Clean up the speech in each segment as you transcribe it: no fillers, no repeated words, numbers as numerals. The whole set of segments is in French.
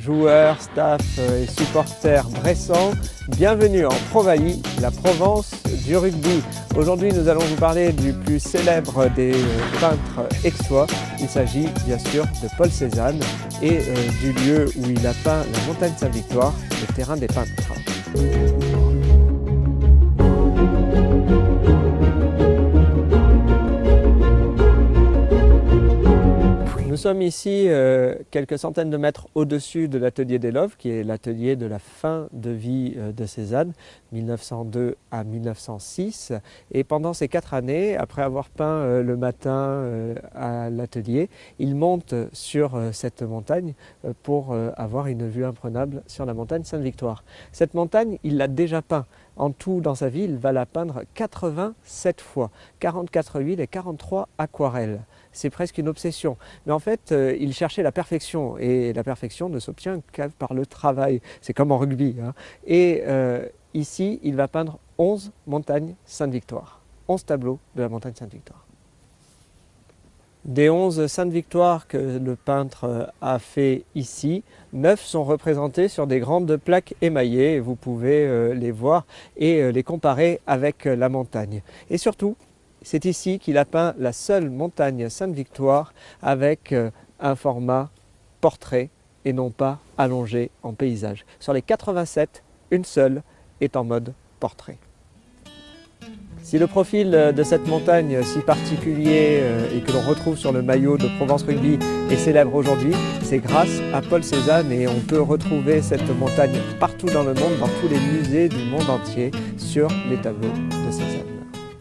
joueurs, staff et supporters bressans, bienvenue en Provailly, la Provence du rugby. Aujourd'hui, nous allons vous parler du plus célèbre des peintres aixois. Il s'agit bien sûr de Paul Cézanne et du lieu où il a peint la montagne Sainte-Victoire, le terrain des peintres. Nous sommes ici quelques centaines de mètres au-dessus de l'atelier des Loves, qui est l'atelier de la fin de vie de Cézanne, 1902 à 1906. Et pendant ces 4 années, après avoir peint le matin à l'atelier, il monte sur cette montagne pour avoir une vue imprenable sur la montagne Sainte-Victoire. Cette montagne, il l'a déjà peint. En tout, dans sa vie, il va la peindre 87 fois, 44 huiles et 43 aquarelles. C'est presque une obsession. Mais en fait, il cherchait la perfection. Et la perfection ne s'obtient que par le travail. C'est comme en rugby. Hein. Et ici, il va peindre 11 montagnes Sainte-Victoire. 11 tableaux de la montagne Sainte-Victoire. Des 11 Sainte-Victoire que le peintre a fait ici, 9 sont représentés sur des grandes plaques émaillées. Vous pouvez les voir et les comparer avec la montagne. Et surtout, c'est ici qu'il a peint la seule montagne Sainte-Victoire avec un format portrait et non pas allongé en paysage. Sur les 87, une seule est en mode portrait. Si le profil de cette montagne si particulier et que l'on retrouve sur le maillot de Provence Rugby est célèbre aujourd'hui, c'est grâce à Paul Cézanne et on peut retrouver cette montagne partout dans le monde, dans tous les musées du monde entier, sur les tableaux de Cézanne.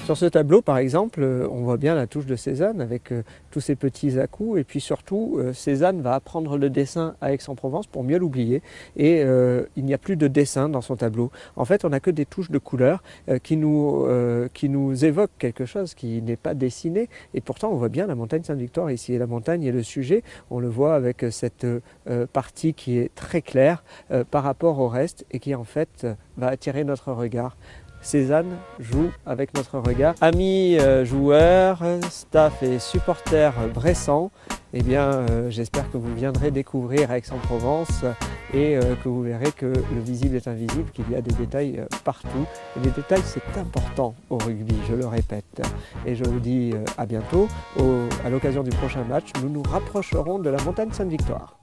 Sur ce tableau, par exemple, on voit bien la touche de Cézanne avec tous ces petits à-coups. Et puis surtout, Cézanne va apprendre le dessin à Aix-en-Provence pour mieux l'oublier. Et il n'y a plus de dessin dans son tableau. En fait, on n'a que des touches de couleurs qui nous évoquent quelque chose qui n'est pas dessiné. Et pourtant, on voit bien la montagne Sainte-Victoire ici. Et la montagne est le sujet. On le voit avec cette partie qui est très claire par rapport au reste et qui en fait va attirer notre regard. Cézanne joue avec notre regard. Amis joueurs, staff et supporters bressans, eh bien, j'espère que vous viendrez découvrir Aix-en-Provence et que vous verrez que le visible est invisible, qu'il y a des détails partout. Et les détails, c'est important au rugby, je le répète. Et je vous dis à bientôt. À l'occasion du prochain match, nous nous rapprocherons de la montagne Sainte-Victoire.